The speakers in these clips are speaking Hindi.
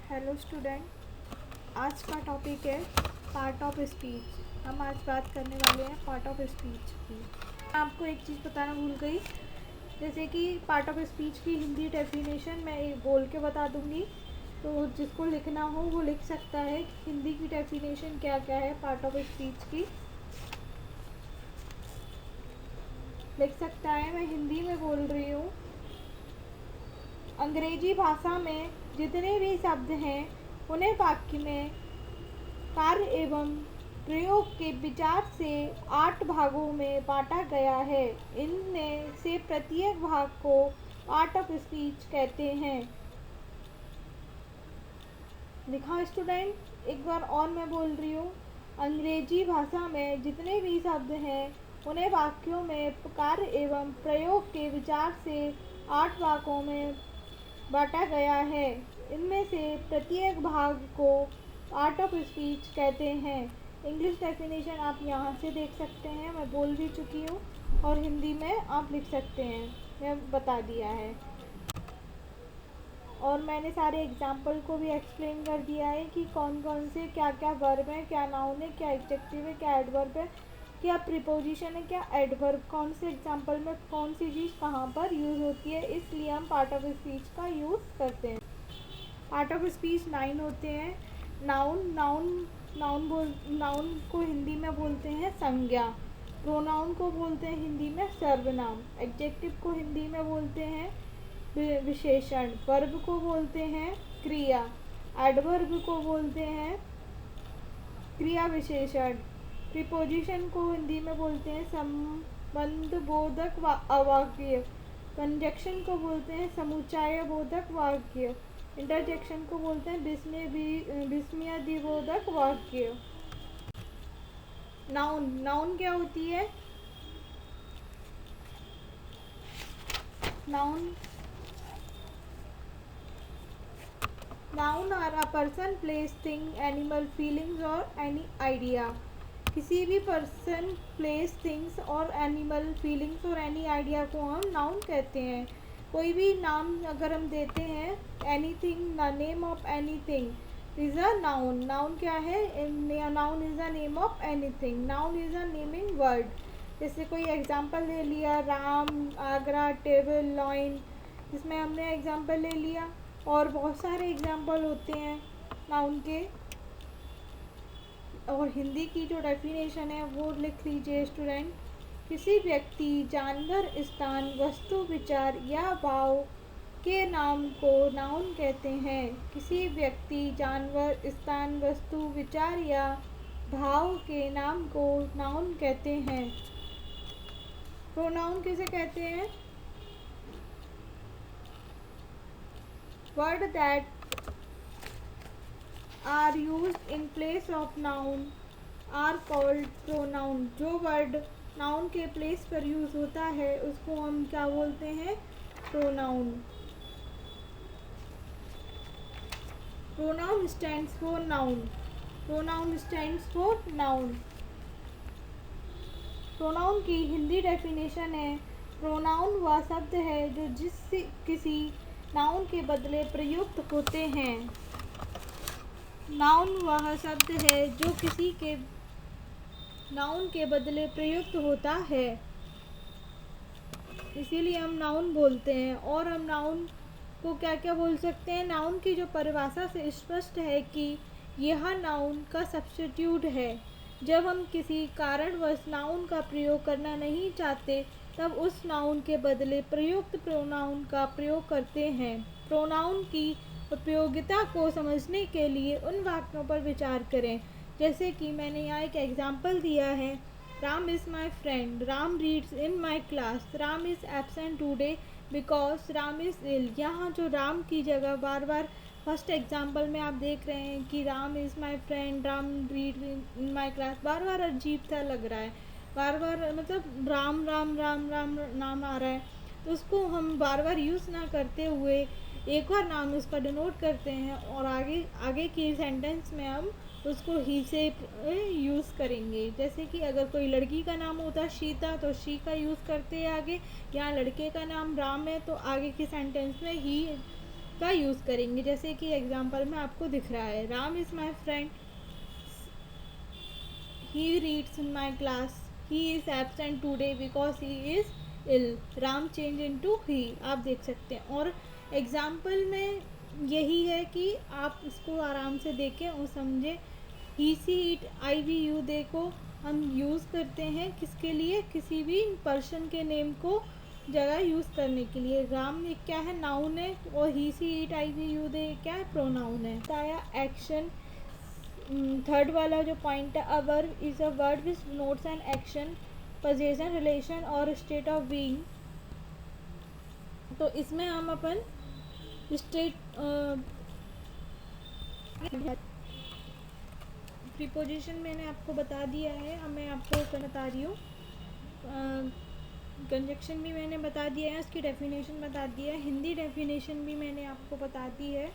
हेलो स्टूडेंट, आज का टॉपिक है पार्ट ऑफ स्पीच। हम आज बात करने वाले हैं पार्ट ऑफ स्पीच की। मैं आपको एक चीज़ बताना भूल गई, जैसे कि पार्ट ऑफ स्पीच की हिंदी डेफिनेशन मैं बोल के बता दूंगी, तो जिसको लिखना हो वो लिख सकता है कि हिंदी की डेफिनेशन क्या क्या है पार्ट ऑफ स्पीच की, लिख सकता है। मैं हिंदी में बोल रही हूँ। अंग्रेजी भाषा में जितने भी शब्द हैं उन्हें वाक्य में कार्य एवं प्रयोग के विचार से 8 भागों में बांटा गया है। इनमें से प्रत्येक भाग को पार्ट ऑफ स्पीच कहते हैं। लिखा स्टूडेंट, एक बार और मैं बोल रही हूँ। अंग्रेजी भाषा में जितने भी शब्द हैं उन्हें वाक्यों में कार्य एवं प्रयोग के विचार से 8 भागों में बांटा गया है। इनमें से प्रत्येक भाग को पार्ट ऑफ स्पीच कहते हैं। इंग्लिश डेफिनेशन आप यहाँ से देख सकते हैं, मैं बोल भी चुकी हूँ, और हिंदी में आप लिख सकते हैं, मैं बता दिया है। और मैंने सारे एग्जाम्पल को भी एक्सप्लेन कर दिया है कि कौन कौन से क्या क्या वर्ब है, क्या नाउन है, क्या एडजेक्टिव है, क्या एडवर्ब है, क्या प्रीपोजिशन है, क्या एडवर्ब, कौन से एग्जाम्पल में कौन सी चीज़ कहाँ पर यूज़ होती है। इसलिए हम पार्ट ऑफ स्पीच का यूज़ करते हैं। पार्ट ऑफ स्पीच 9 होते हैं। नाउन नाउन को हिंदी में बोलते हैं संज्ञा। प्रोनाउन को बोलते हैं हिंदी में सर्वनाम। एडजेक्टिव को हिंदी में बोलते हैं विशेषण। वर्ब को बोलते हैं क्रिया। एडवर्ब को बोलते हैं क्रिया विशेषण। प्रीपोजिशन को हिंदी में बोलते हैं संबंध बोधक अवाक्य। कंजक्शन को बोलते हैं समुच्चय बोधक वाक्य। इंटरजेक्शन को बोलते हैं विस्मयादिबोधक वाक्य। नाउन क्या होती है? Noun are a person, place, thing, animal, feelings और एनी आइडिया। किसी भी पर्सन, प्लेस, थिंग्स और एनिमल, फीलिंग्स और एनी आइडिया को हम नाउन कहते हैं। कोई भी नाम अगर हम देते हैं, anything, the name of anything is a noun. Noun क्या है? Noun is a name of anything. Noun is a naming word. जैसे कोई एग्जाम्पल ले लिया, राम, आगरा, टेबल, लॉइन, जिसमें हमने एग्जाम्पल ले लिया, और बहुत सारे एग्जाम्पल होते हैं नाउन के। और हिंदी की जो डेफिनेशन है वो लिख लीजिए स्टूडेंट। किसी व्यक्ति, जानवर, स्थान, वस्तु, विचार या भाव के नाम को नाउन कहते हैं। किसी व्यक्ति, जानवर, स्थान, वस्तु, विचार या भाव के नाम को नाउन कहते हैं। प्रोनाउन किसे कहते हैं? Word that are used in place of noun are called pronoun. जो वर्ड नाउन के प्लेस पर यूज़ होता है उसको हम क्या बोलते हैं? Pronoun. Pronoun stands for noun. Pronoun stands for noun. Pronoun की हिंदी डेफिनेशन है, प्रोनाउन वह शब्द है जो किसी नाउन के बदले प्रयुक्त होते हैं। नाउन वह शब्द है जो किसी के नाउन के बदले प्रयुक्त होता है, इसीलिए हम नाउन बोलते हैं। और हम नाउन को क्या क्या बोल सकते हैं? नाउन की जो परिभाषा से स्पष्ट है कि यह नाउन का सब्स्टिट्यूट है। जब हम किसी कारणवश नाउन का प्रयोग करना नहीं चाहते तब उस नाउन के बदले प्रयुक्त प्रोनाउन का प्रयोग करते हैं। प्रोनाउन की उपयोगिता को समझने के लिए उन वाक्यों पर विचार करें, जैसे कि मैंने यहाँ एक एग्जाम्पल दिया है, Ram is my friend, Ram reads in my class, Ram is absent today because Ram is ill. यहाँ जो राम की जगह बार बार फर्स्ट एग्जाम्पल में आप देख रहे हैं कि Ram is my friend, Ram read in my class, बार बार अजीब सा लग रहा है, बार बार मतलब राम राम राम राम नाम आ रहा है, तो उसको हम बार बार यूज़ ना करते हुए एक बार नाम उसका डिनोट करते हैं, और आगे की सेंटेंस में हम उसको ही से यूज़ करेंगे। जैसे कि अगर कोई लड़की का नाम होता सीता तो शी का यूज़ करते हैं आगे। यहाँ लड़के का नाम राम है तो आगे की सेंटेंस में ही का यूज़ करेंगे। जैसे कि एग्जांपल में आपको दिख रहा है, Ram is my friend, he reads in my class, he is absent today because he is ill. Ram change into he, आप देख सकते हैं। और एग्जाम्पल में यही है कि आप इसको आराम से देखें और समझें। He she it I we you they को हम यूज़ करते हैं किसके लिए, किसी भी पर्सन के नेम को जगह यूज़ करने के लिए। राम एक क्या है, नाउन है, और he she it I we you they क्या है, प्रोनाउन है। बताया एक्शन, थर्ड वाला जो पॉइंट है, a verb is a word which notes an action, position, relation और स्टेट ऑफ बीइंग। तो इसमें हम अपन स्टेट प्रीपोजिशन मैंने आपको बता दिया है, अब मैं आपको बता रही हूँ। कंजक्शन भी मैंने बता दिया है, उसकी डेफिनेशन बता दिया है, हिंदी डेफिनेशन भी मैंने आपको बता दी है।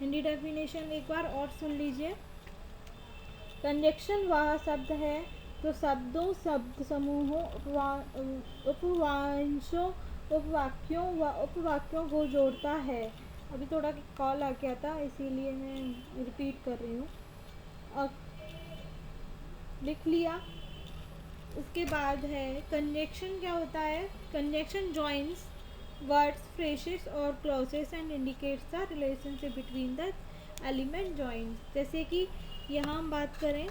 हिंदी डेफिनेशन एक बार और सुन लीजिए। कंजक्शन वह शब्द है जो शब्दों, शब्द समूहों, उपवांशों, उपवाक्यों व उपवाक्यों को जोड़ता है। अभी थोड़ा कॉल आ गया था इसीलिए मैं रिपीट कर रही हूँ। और लिख लिया। उसके बाद है कंजक्शन, क्या होता है, कंजक्शन जॉइंस वर्ड्स, फ्रेजेस और clauses and indicates the relationship between the element joins. जैसे कि यहाँ हम बात करें